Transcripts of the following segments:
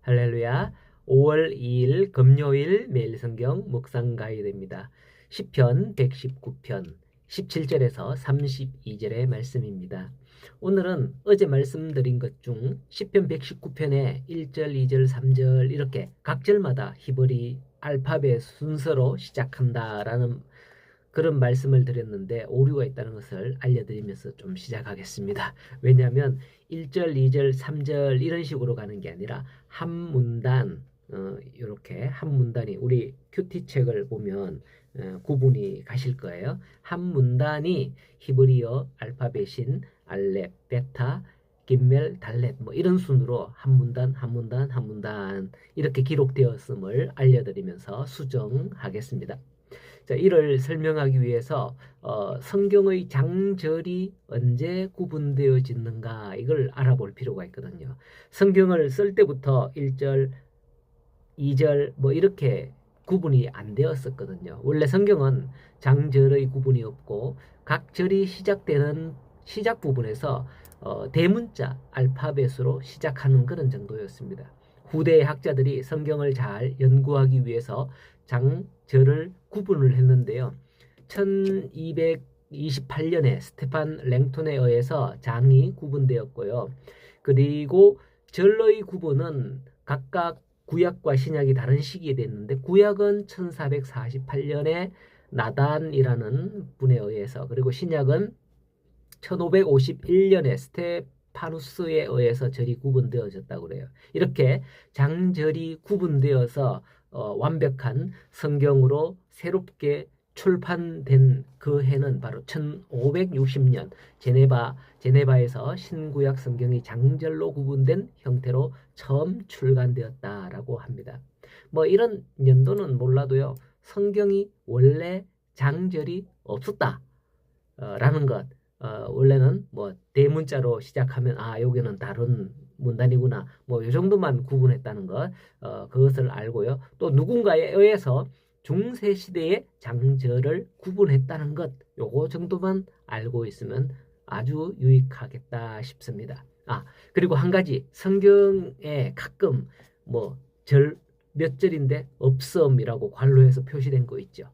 할렐루야. 5월 2일 금요일 매일 성경 묵상 가이드입니다. 시편 119편 17절에서 32절의 말씀입니다. 오늘은 어제 말씀드린 것 중 시편 119편의 1절, 2절, 3절 이렇게 각 절마다 히브리 알파벳 순서로 시작한다라는 그런 말씀을 드렸는데 오류가 있다는 것을 알려드리면서 좀 시작하겠습니다. 왜냐하면 1절, 2절, 3절 이런 식으로 가는 게 아니라 한 문단 이렇게 한 문단이 우리 큐티 책을 보면 구분이 가실 거예요. 한 문단이 히브리어 알파벳인 알렙, 베타, 김멜, 달렛 뭐 이런 순으로 한 문단, 한 문단, 한 문단 이렇게 기록되었음을 알려드리면서 수정하겠습니다. 자, 이를 설명하기 위해서 성경의 장절이 언제 구분되어지는가 이걸 알아볼 필요가 있거든요. 성경을 쓸 때부터 1절, 2절 뭐 이렇게 구분이 안 되었었거든요. 원래 성경은 장절의 구분이 없고 각 절이 시작되는 시작 부분에서 대문자 알파벳으로 시작하는 그런 정도였습니다. 후대의 학자들이 성경을 잘 연구하기 위해서 장절을 구분을 했는데요. 1228년에 스테판 랭톤에 의해서 장이 구분되었고요. 그리고 절의 구분은 각각 구약과 신약이 다른 시기에 됐는데 구약은 1448년에 나단이라는 분에 의해서 그리고 신약은 1551년에 스테파누스에 의해서 절이 구분되어졌다고 그래요. 이렇게 장절이 구분되어서 완벽한 성경으로 새롭게 출판된 그 해는 바로 1560년 제네바에서 신구약 성경이 장절로 구분된 형태로 처음 출간되었다라고 합니다. 뭐 이런 연도는 몰라도요. 성경이 원래 장절이 없었다라는 것 원래는 뭐 대문자로 시작하면 여기는 다른 문단이구나 뭐 이 정도만 구분했다는 것 그것을 알고요. 또 누군가에 의해서 중세 시대의 장절을 구분했다는 것 요거 정도만 알고 있으면 아주 유익하겠다 싶습니다. 그리고 한 가지 성경에 가끔 뭐 절 몇 절인데 없음이라고 관로해서 표시된 거 있죠.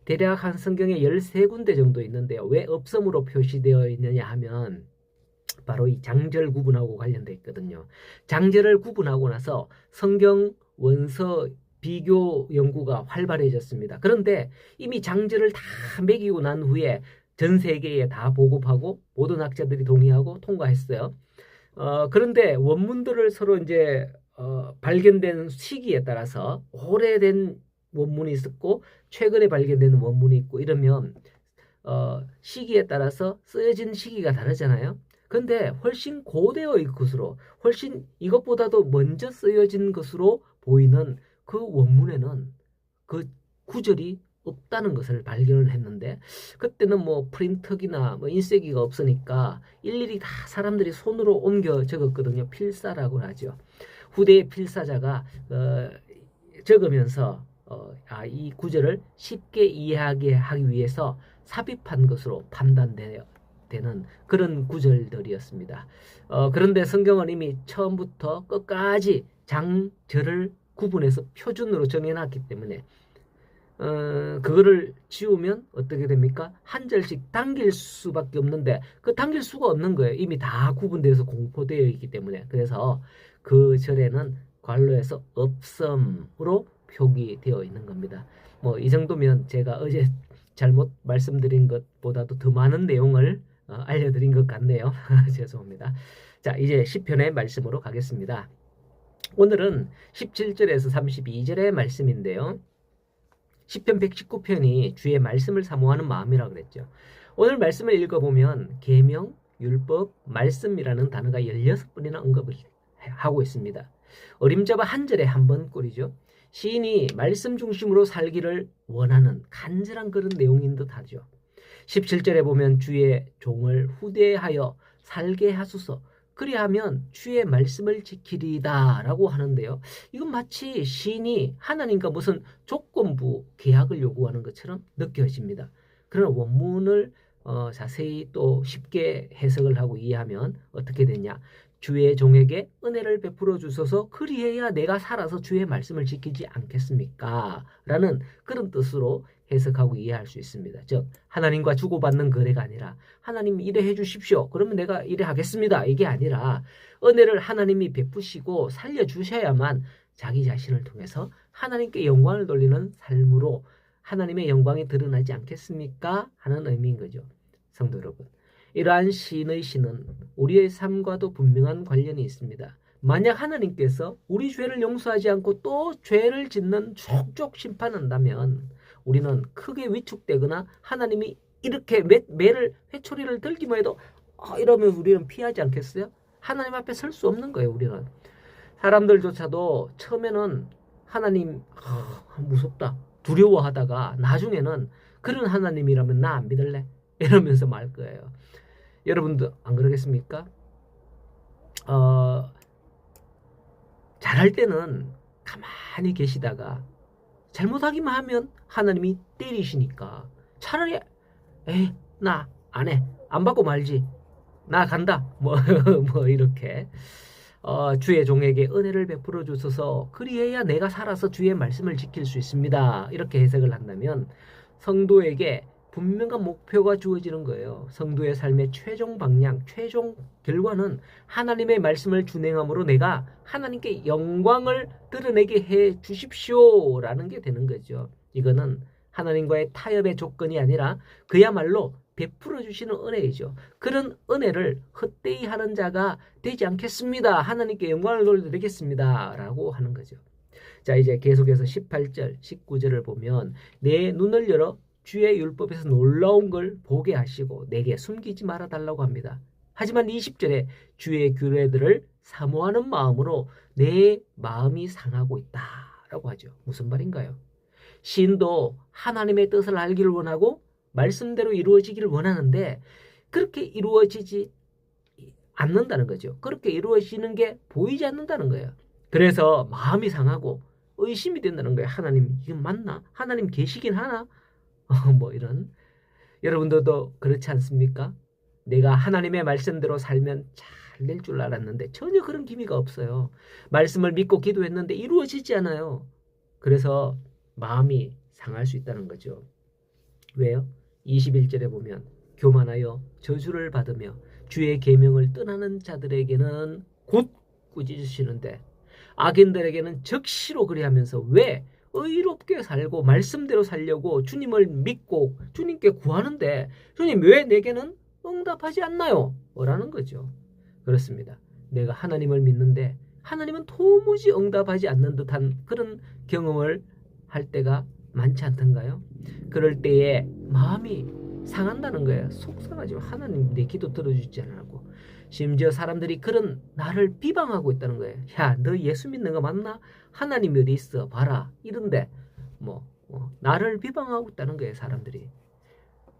대략 한 성경에 13군데 정도 있는데요. 왜 없음으로 표시되어 있느냐 하면 바로 이 장절 구분하고 관련되어 있거든요. 장절을 구분하고 나서 성경 원서 비교 연구가 활발해졌습니다. 그런데 이미 장절을 다 매기고 난 후에 전 세계에 다 보급하고 모든 학자들이 동의하고 통과했어요. 그런데 원문들을 서로 이제 발견된 시기에 따라서 오래된 원문이 있었고 최근에 발견된 원문이 있고 이러면 시기에 따라서 쓰여진 시기가 다르잖아요. 근데 훨씬 고대의 것으로 훨씬 이것보다도 먼저 쓰여진 것으로 보이는 그 원문에는 그 구절이 없다는 것을 발견을 했는데 그때는 뭐 프린터기나 뭐 인쇄기가 없으니까 일일이 다 사람들이 손으로 옮겨 적었거든요. 필사라고 하죠. 후대의 필사자가 적으면서 이 구절을 쉽게 이해하게 하기 위해서 삽입한 것으로 판단되는 그런 구절들이었습니다. 그런데 성경은 이미 처음부터 끝까지 장절을 구분해서 표준으로 정해놨기 때문에 그거를 지우면 어떻게 됩니까? 한 절씩 당길 수밖에 없는데 그 당길 수가 없는 거예요. 이미 다 구분돼서 공포되어 있기 때문에. 그래서 그 절에는 관로에서 없음으로 표기되어 있는 겁니다. 뭐 이 정도면 제가 어제 잘못 말씀드린 것보다도 더 많은 내용을 알려드린 것 같네요. 죄송합니다. 자, 이제 시편의 말씀으로 가겠습니다. 오늘은 17절에서 32절의 말씀인데요. 시편 119편이 주의 말씀을 사모하는 마음이라고 그랬죠. 오늘 말씀을 읽어보면 계명, 율법, 말씀이라는 단어가 16번이나 언급을 하고 있습니다. 어림잡아 한 절에 한 번 꼴이죠. 시인이 말씀 중심으로 살기를 원하는 간절한 그런 내용인 듯하죠. 17절에 보면 주의 종을 후대하여 살게 하소서 그리하면 주의 말씀을 지키리다 라고 하는데요. 이건 마치 시인이 하나님과 무슨 조건부 계약을 요구하는 것처럼 느껴집니다. 그러나 원문을 자세히 또 쉽게 해석을 하고 이해하면 어떻게 되냐. 주의 종에게 은혜를 베풀어 주소서 그리해야 내가 살아서 주의 말씀을 지키지 않겠습니까? 라는 그런 뜻으로 해석하고 이해할 수 있습니다. 즉 하나님과 주고받는 거래가 아니라 하나님 이래 해주십시오. 그러면 내가 이래 하겠습니다. 이게 아니라 은혜를 하나님이 베푸시고 살려주셔야만 자기 자신을 통해서 하나님께 영광을 돌리는 삶으로 하나님의 영광이 드러나지 않겠습니까? 하는 의미인 거죠. 성도 여러분. 이러한 시인의 시는 우리의 삶과도 분명한 관련이 있습니다. 만약 하나님께서 우리 죄를 용서하지 않고 또 죄를 짓는 족족 심판한다면 우리는 크게 위축되거나 하나님이 이렇게 매를 회초리를 들기만 해도 이러면 우리는 피하지 않겠어요? 하나님 앞에 설 수 없는 거예요. 우리는. 사람들조차도 처음에는 하나님 무섭다 두려워하다가 나중에는 그런 하나님이라면 나 안 믿을래 이러면서 말 거예요. 여러분도 안 그러겠습니까? 잘할 때는 가만히 계시다가 잘못하기만 하면 하나님이 때리시니까 차라리 나 안 해. 안 받고 말지. 나 간다. 뭐 이렇게 주의 종에게 은혜를 베풀어 주소서 그리해야 내가 살아서 주의 말씀을 지킬 수 있습니다. 이렇게 해석을 한다면 성도에게 분명한 목표가 주어지는 거예요. 성도의 삶의 최종 방향, 최종 결과는 하나님의 말씀을 준행함으로 내가 하나님께 영광을 드러내게 해 주십시오라는 게 되는 거죠. 이거는 하나님과의 타협의 조건이 아니라 그야말로 베풀어 주시는 은혜이죠. 그런 은혜를 헛되이 하는 자가 되지 않겠습니다. 하나님께 영광을 돌려드리겠습니다. 라고 하는 거죠. 자, 이제 계속해서 18절, 19절을 보면 내 눈을 열어 주의 율법에서 놀라운 걸 보게 하시고 내게 숨기지 말아 달라고 합니다. 하지만 20절에 주의 규례들을 사모하는 마음으로 내 마음이 상하고 있다라고 하죠. 무슨 말인가요? 시인도 하나님의 뜻을 알기를 원하고 말씀대로 이루어지기를 원하는데 그렇게 이루어지지 않는다는 거죠. 그렇게 이루어지는 게 보이지 않는다는 거예요. 그래서 마음이 상하고 의심이 된다는 거예요. 하나님 이건 맞나? 하나님 계시긴 하나? 뭐 이런. 여러분들도 그렇지 않습니까? 내가 하나님의 말씀대로 살면 잘 될 줄 알았는데 전혀 그런 기미가 없어요. 말씀을 믿고 기도했는데 이루어지지 않아요. 그래서 마음이 상할 수 있다는 거죠. 왜요? 21절에 보면 교만하여 저주를 받으며 주의 계명을 떠나는 자들에게는 곧 꾸짖으시는데 악인들에게는 적시로 그리하면서 왜 의롭게 살고 말씀대로 살려고 주님을 믿고 주님께 구하는데 주님 왜 내게는 응답하지 않나요? 라는 거죠. 그렇습니다. 내가 하나님을 믿는데 하나님은 도무지 응답하지 않는 듯한 그런 경험을 할 때가 많지 않던가요? 그럴 때에 마음이 상한다는 거예요. 속상하죠. 하나님 내 기도 들어주지 않고. 심지어 사람들이 그런 나를 비방하고 있다는 거예요. 야, 너 예수 믿는 거 맞나? 하나님이 어디 있어? 봐라. 이런데 나를 비방하고 있다는 거예요. 사람들이.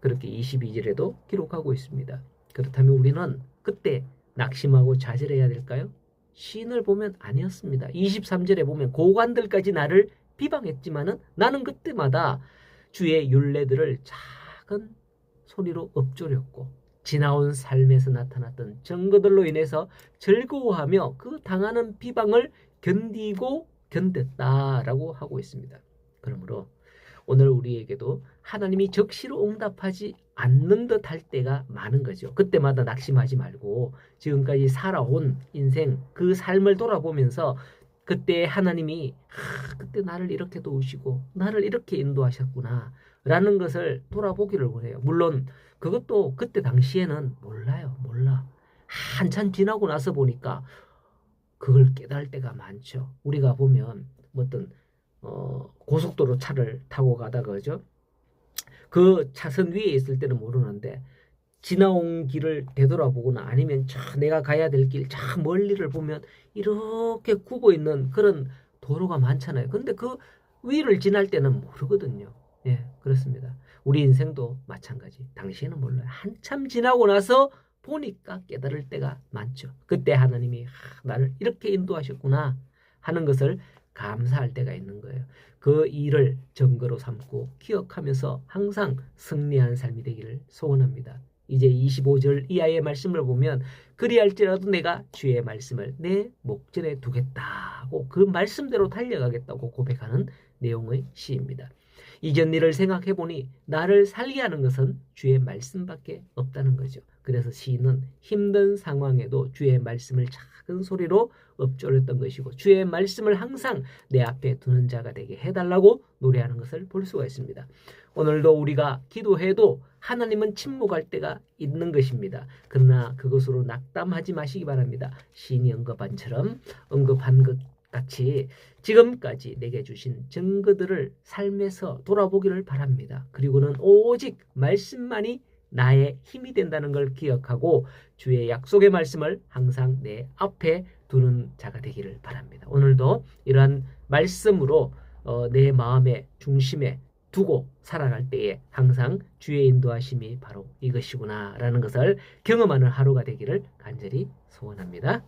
그렇게 22절에도 기록하고 있습니다. 그렇다면 우리는 그때 낙심하고 좌절해야 될까요? 시인을 보면 아니었습니다. 23절에 보면 고관들까지 나를 비방했지만은 나는 그때마다 주의 율례들을 작은 소리로 읊조렸고 지나온 삶에서 나타났던 증거들로 인해서 즐거워하며 그 당하는 비방을 견디고 견뎠다라고 하고 있습니다. 그러므로 오늘 우리에게도 하나님이 적시로 응답하지 않는 듯 할 때가 많은 거죠. 그때마다 낙심하지 말고 지금까지 살아온 인생 그 삶을 돌아보면서 그때 하나님이 그때 나를 이렇게 도우시고 나를 이렇게 인도하셨구나 라는 것을 돌아보기를 원해요. 물론 그것도 그때 당시에는 몰라. 한참 지나고 나서 보니까 그걸 깨달을 때가 많죠. 우리가 보면 어떤 고속도로 차를 타고 가다가 그죠? 그 차선 위에 있을 때는 모르는데 지나온 길을 되돌아보거나 아니면 내가 가야 될 길 저 멀리를 보면 이렇게 굽어 있는 그런 도로가 많잖아요. 근데 그 위를 지날 때는 모르거든요. 예, 그렇습니다. 우리 인생도 마찬가지. 당시에는 몰라요. 한참 지나고 나서 보니까 깨달을 때가 많죠. 그때 하나님이 나를 이렇게 인도하셨구나 하는 것을 감사할 때가 있는 거예요. 그 일을 증거로 삼고 기억하면서 항상 승리한 삶이 되기를 소원합니다. 이제 25절 이하의 말씀을 보면 그리할지라도 내가 주의 말씀을 내 목전에 두겠다고 그 말씀대로 달려가겠다고 고백하는 내용의 시입니다. 이전 일을 생각해 보니 나를 살게 하는 것은 주의 말씀밖에 없다는 거죠. 그래서 시인은 힘든 상황에도 주의 말씀을 작은 소리로 읊조렸던 것이고 주의 말씀을 항상 내 앞에 두는 자가 되게 해달라고 노래하는 것을 볼 수가 있습니다. 오늘도 우리가 기도해도 하나님은 침묵할 때가 있는 것입니다. 그러나 그것으로 낙담하지 마시기 바랍니다. 시인이 언급한 것 같이 지금까지 내게 주신 증거들을 삶에서 돌아보기를 바랍니다. 그리고는 오직 말씀만이 나의 힘이 된다는 걸 기억하고 주의 약속의 말씀을 항상 내 앞에 두는 자가 되기를 바랍니다. 오늘도 이러한 말씀으로 내 마음의 중심에 두고 살아갈 때에 항상 주의 인도하심이 바로 이것이구나 라는 것을 경험하는 하루가 되기를 간절히 소원합니다.